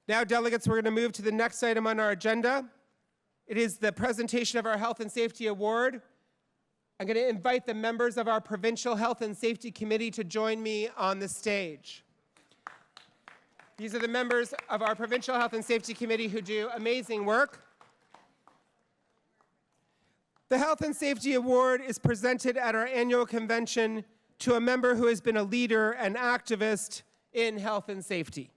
Now, delegates, we're going to move to the next item on our agenda. It is the presentation of our Health and Safety Award. I'm going to invite the members of our Provincial Health and Safety Committee to join me on the stage. These are the members of our Provincial Health and Safety Committee who do amazing work. The Health and Safety Award is presented at our annual convention to a member who has been a leader and activist in health and safety.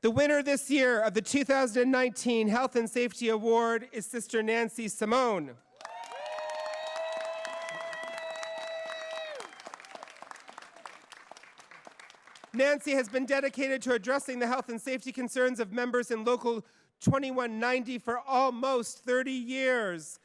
The winner this year of the 2019 Health and Safety Award is Sister Nancy Simone. Nancy has been dedicated to addressing the health and safety concerns of members in Local 2190 for almost 30 years.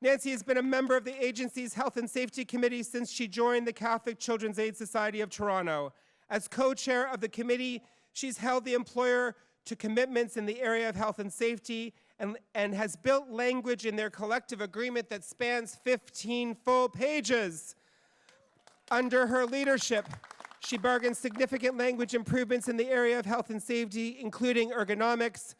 Nancy has been a member of the agency's Health and Safety Committee since she joined the Catholic Children's Aid Society of Toronto. As co-chair of the committee, she's held the employer to commitments in the area of health and safety and has built language in their collective agreement that spans 15 full pages. Under her leadership, she bargained significant language improvements in the area of health and safety, including ergonomics,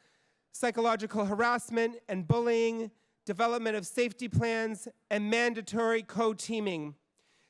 psychological harassment and bullying, development of safety plans, and mandatory co-teaming.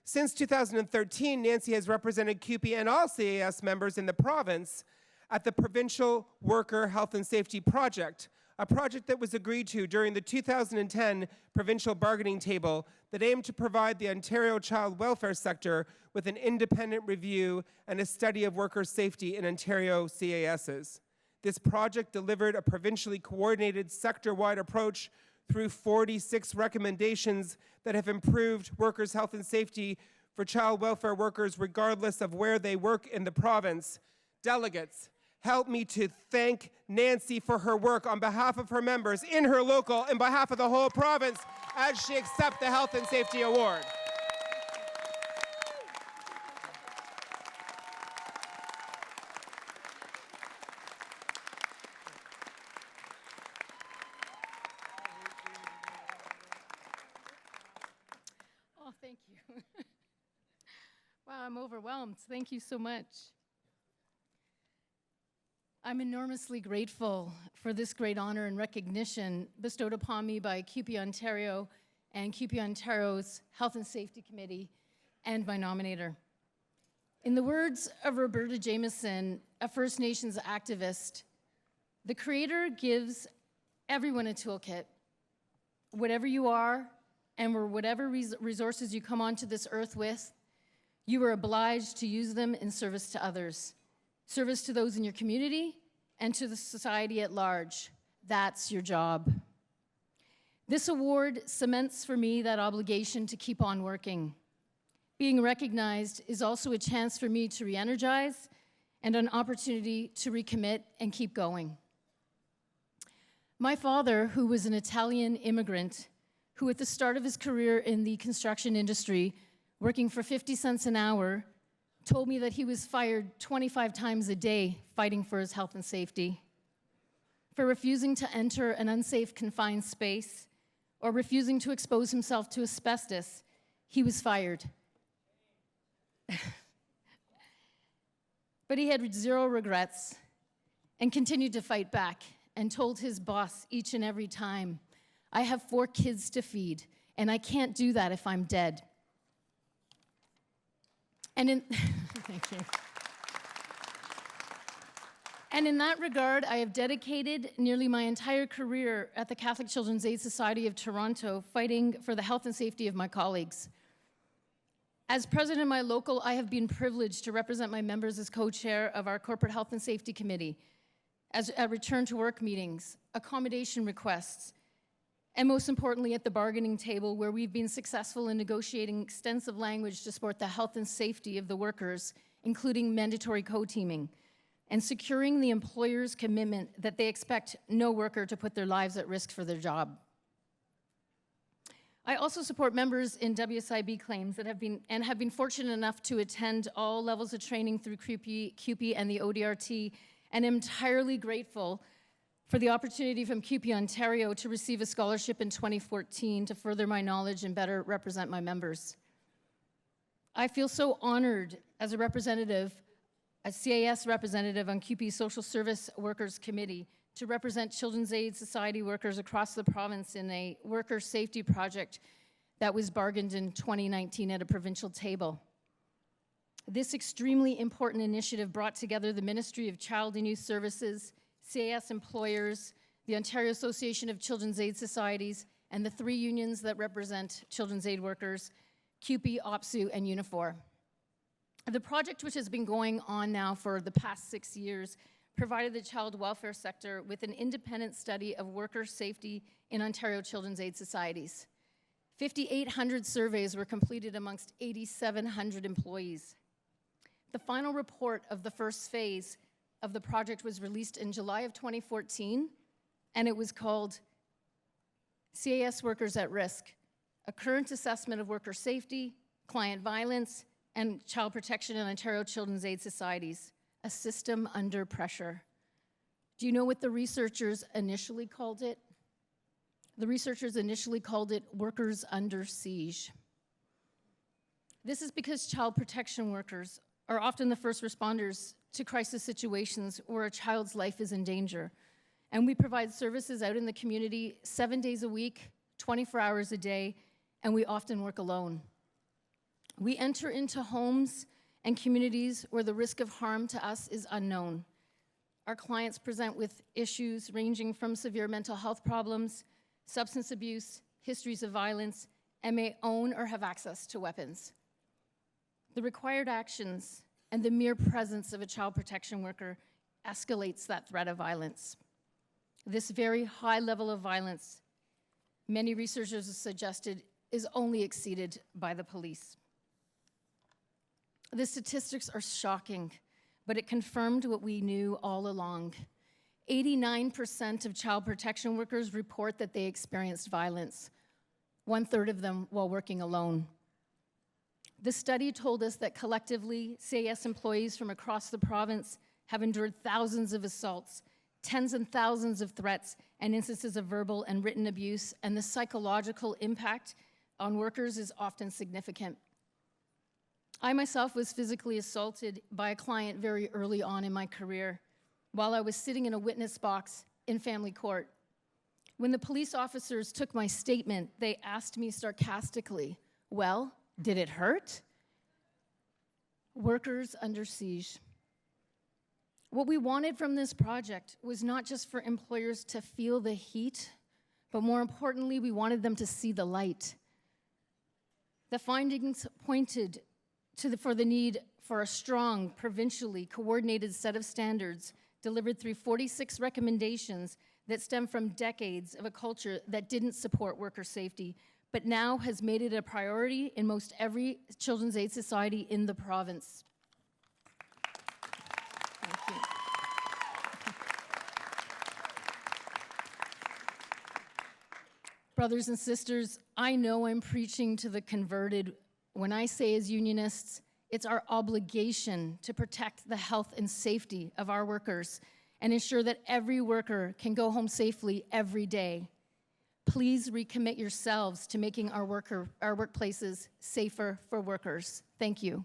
Since 2013, Nancy has represented CUPE and all CAS members in the province at the Provincial Worker Health and Safety Project, a project that was agreed to during the 2010 provincial bargaining table that aimed to provide the Ontario child welfare sector with an independent review and a study of worker safety in Ontario CASs. This project delivered a provincially coordinated sector-wide approach through 46 recommendations that have improved workers' health and safety for child welfare workers regardless of where they work in the province. Delegates, help me to thank Nancy for her work on behalf of her members in her local and behalf of the whole province as she accepts the Health and Safety Award. Oh, thank you. Wow, I'm overwhelmed. Thank you so much. I'm enormously grateful for this great honor and recognition bestowed upon me by CUPE Ontario and CUPE Ontario's Health and Safety Committee and my nominator. In the words of Roberta Jameson, a First Nations activist, the Creator gives everyone a toolkit. Whatever you are and whatever resources you come onto this earth with, you are obliged to use them in service to others. Service to those in your community and to the society at large. That's your job. This award cements for me that obligation to keep on working. Being recognized is also a chance for me to re-energize and an opportunity to recommit and keep going. My father, who was an Italian immigrant, who at the start of his career in the construction industry, working for 50 cents an hour, told me that he was fired 25 times a day fighting for his health and safety, for refusing to enter an unsafe confined space or refusing to expose himself to asbestos. He was fired. But he had zero regrets and continued to fight back and told his boss each and every time, I have 4 kids to feed and I can't do that if I'm dead. And in, thank you. And in that regard, I have dedicated nearly my entire career at the Catholic Children's Aid Society of Toronto, fighting for the health and safety of my colleagues. As president of my local, I have been privileged to represent my members as co-chair of our Corporate Health and Safety Committee, at return to work meetings, accommodation requests, and most importantly at the bargaining table where we've been successful in negotiating extensive language to support the health and safety of the workers, including mandatory co-teaming, and securing the employer's commitment that they expect no worker to put their lives at risk for their job. I also support members in WSIB claims that have been fortunate enough to attend all levels of training through CUPE and the ODRT, and am entirely grateful for the opportunity from CUPE Ontario to receive a scholarship in 2014 to further my knowledge and better represent my members. I feel so honored as a representative a CAS representative on CUPE Social Service Workers Committee to represent Children's Aid Society workers across the province in a worker safety project that was bargained in 2019 at a provincial table. This extremely important initiative brought together the Ministry of Child and Youth Services, CAS employers, the Ontario Association of Children's Aid Societies, and the 3 unions that represent children's aid workers, CUPE, OPSEU, and Unifor. The project, which has been going on now for the past 6 years, provided the child welfare sector with an independent study of worker safety in Ontario Children's Aid Societies. 5,800 surveys were completed amongst 8,700 employees. The final report of the first phase of the project was released in July of 2014, and it was called CAS Workers at Risk, a current assessment of worker safety, client violence, and child protection in Ontario Children's Aid Societies, a system under pressure. Do you know what the researchers initially called it? The researchers initially called it workers under siege. This is because child protection workers are often the first responders to crisis situations where a child's life is in danger. And we provide services out in the community 7 days a week, 24 hours a day, and we often work alone. We enter into homes and communities where the risk of harm to us is unknown. Our clients present with issues ranging from severe mental health problems, substance abuse, histories of violence, and may own or have access to weapons. The required actions and the mere presence of a child protection worker escalates that threat of violence. This very high level of violence, many researchers have suggested, is only exceeded by the police. The statistics are shocking, but it confirmed what we knew all along. 89% of child protection workers report that they experienced violence, 1/3 of them while working alone. The study told us that collectively, CAS employees from across the province have endured thousands of assaults, tens and thousands of threats, and instances of verbal and written abuse, and the psychological impact on workers is often significant. I myself was physically assaulted by a client very early on in my career while I was sitting in a witness box in family court. When the police officers took my statement, they asked me sarcastically, "Well, did it hurt?" Workers under siege. What we wanted from this project was not just for employers to feel the heat, but more importantly, we wanted them to see the light. The findings pointed for the need for a strong, provincially coordinated set of standards delivered through 46 recommendations that stem from decades of a culture that didn't support worker safety, but now has made it a priority in most every Children's Aid Society in the province. Thank you. Brothers and sisters, I know I'm preaching to the converted when I say as unionists, it's our obligation to protect the health and safety of our workers and ensure that every worker can go home safely every day. Please recommit yourselves to making our workplaces safer for workers. Thank you.